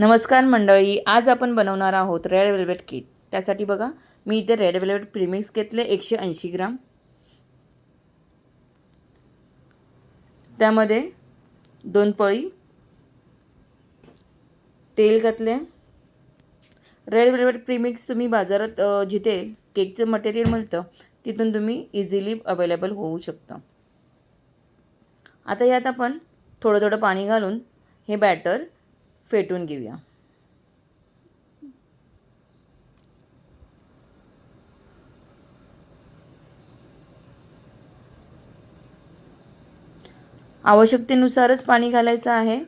नमस्कार मंडळी, आज आपण बनवणार आहोत रेड वेल्वेट केक। त्यासाठी बघा, मी इथे रेड वेल्वेट प्रीमिक्स घेतले 180 ग्राम। त्यामध्ये 2 पळी तेल घातले। रेड वेल्वेट प्रीमिक्स तुम्ही बाजारात जिथे केकचं मटेरियल मिळतं तिथून तुम्ही इझिली अवेलेबल होऊ शकतं। आता यात आपण थोडं थोडं पाणी घालून हे बॅटर फेटून घेऊया। आवश्यकतेनुसारच पाणी घालायचं आहे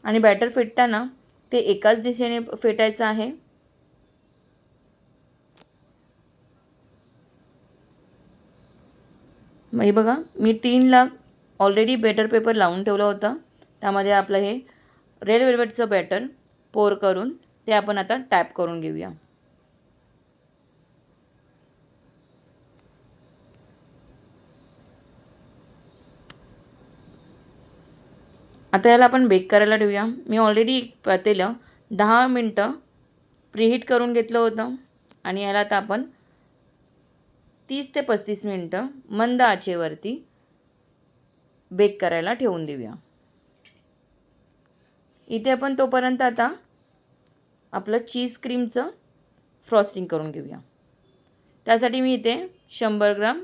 आणि बॅटर फेटताना ते एकाच दिशेने फेटायचं आहे। हे बघा, मी टीनला ऑलरेडी बॅटर पेपर लावून ठेवला होता। त्यामध्ये आपलं हे रेड वेल्वेटचं बॅटर पोर करून ते आपण आता टॅप करून घेऊया। आता याला आपण बेक करायला ठेवूया। मी ऑलरेडी पातेलं 10 मिनटं प्रीहीट करून घेतलं होतं आणि याला आता आपण 30 ते 35 मिनटं मंद आचेवरती बेक करायला ठेवून देऊया। इथे आपण तोपर्यंत आता आपलं चीज क्रीमचं फ्रॉस्टिंग करून घेऊया। त्यासाठी मी इथे 100 ग्राम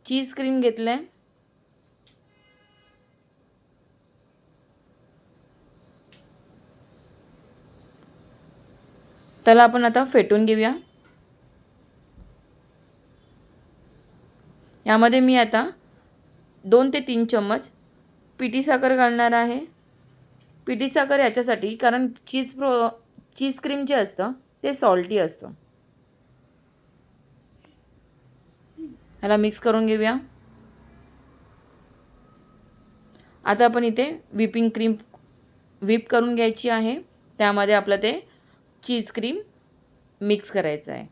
चीज क्रीम घेतलं आहे। त्याला आपण आता फेटून घेऊया। यामध्ये मी आता 2 ते 3 चम्मच पिठी साखर घालणार आहे। पिठी साखर याच्यासाठी कारण चीज क्रीम जे असतं ते सॉल्टी असतं। ह्याला मिक्स करून घेऊया। आता आपण इथे व्हिपिंग क्रीम व्हिप करून घ्यायची आहे। त्यामध्ये आपलं ते चीज क्रीम मिक्स करायचं आहे।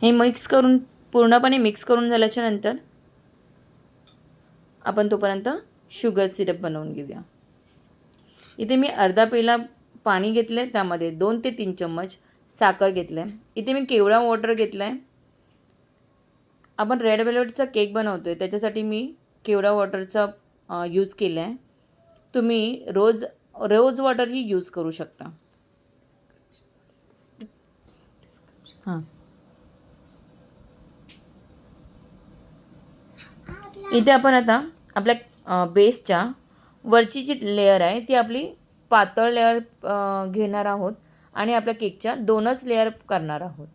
हे पूर्णपणे मिक्स करून झाल्याच्या नंतर आपण तोपर्यंत शुगर सिरप बनवून घेऊया। इथे मी अर्धा पेला पाणी घेतले, त्यामध्ये 2 ते 3 चम्मच साखर घेतले। इथे मी केवडा वॉटर घेतला आहे। आपण रेड वेल्वेटचा केक बनवतोय त्याच्यासाठी मी केवडा वॉटरचा यूज केला आहे। तुम्ही रोज वॉटरही यूज करू शकता। इथे आपण आता आपल्या बेसच्या वरची जी लेयर आहे ती आपली पातळ लेयर घेणार आहोत आणि आपल्या केकच्या 2च लेयर करणार आहोत।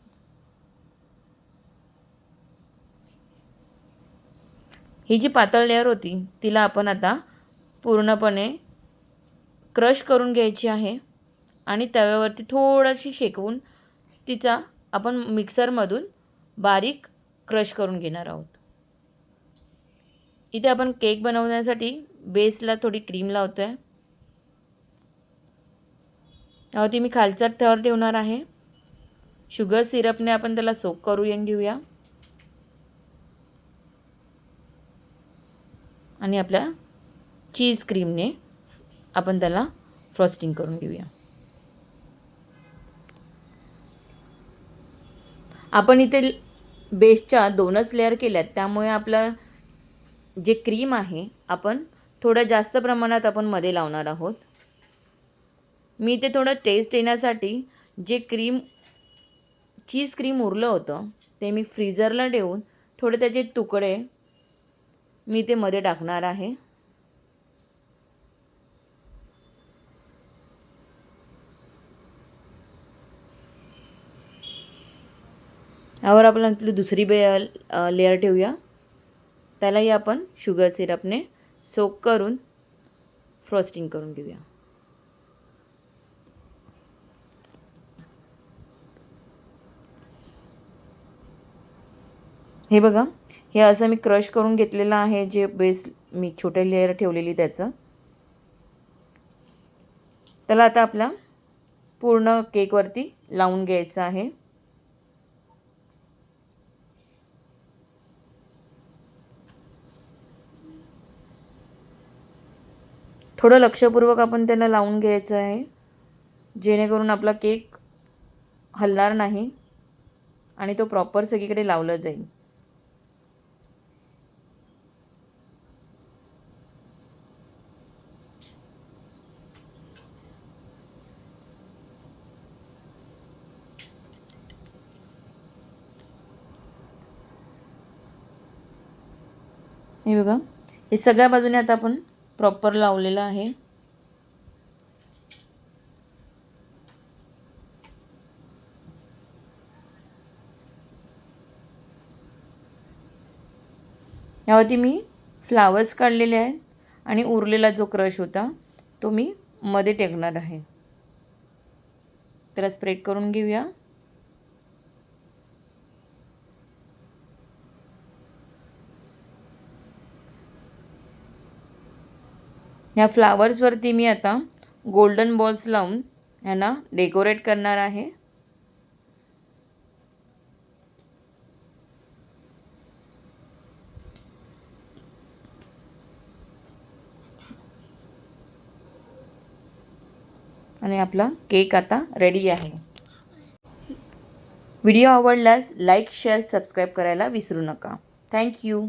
ही जी पातळ लेयर होती तिला आपण आता पूर्णपणे क्रश करून घ्यायची आहे आणि तव्यावरती थोडीशी शेकवून तिचा आपण मिक्सरमधून बारीक क्रश करून घेणार आहोत। इथे आपण केक बनवण्यासाठी बेसला थोडी क्रीम लावतोय। त्यावरती मी खालचा थर ठेवणार आहे। शुगर सिरपने आपण त्याला सोक करून घेऊया आणि आपल्या चीज क्रीमने आपण त्याला फ्रॉस्टिंग करून घेऊया। आपण इथे बेसच्या 2च लेयर केल्यात, त्यामुळे आपलं जे क्रीम आहे आपण थोडं जास्त प्रमाणात आपण मध्ये लावणार आहोत। मी इथे थोडं टेस्ट येण्यासाठी जे चीज क्रीम उरलं होतं ते मी फ्रीजरला ठेवून थोडे त्याचे तुकडे मी ते मध्ये टाकणार आहे। यावर आपण आपली दुसरी लेयर ठेवूया। त्यालाही आपण शुगर सिरपने सोक करून फ्रॉस्टिंग करून घेऊया। हे बघा, हे असं मी क्रश करून घेतलेलं आहे जे बेस मी छोटे लेयर ठेवलेली त्याचं। त्याला आता आपला पूर्ण केकवरती लावून घ्यायचं आहे. थोडं लक्षपूर्वक आपण त्याला लावून घ्यायचं आहे, जेणेकरून आपला केक हलणार नाही आणि तो प्रॉपर सगळीकडे लावला जाईल. हे बघा, हे सगळ्या बाजूने आता आपण प्रॉपर लावलेलं आहे. यावरती मी फ्लावर्स काढलेले आहेत आणि उरलेला जो क्रश होता तो मी मध्ये टाकणार आहे. त्याला स्प्रेड करून घेऊया. ह्या फ्लावर्सवरती मी आता गोल्डन बॉल्स लावून ह्यांना डेकोरेट करणार आहे. आणि आपला केक आता रेडी आहे. व्हिडिओ आवडल्यास लाईक, शेअर, सबस्क्राईब करायला विसरू नका. थँक्यू.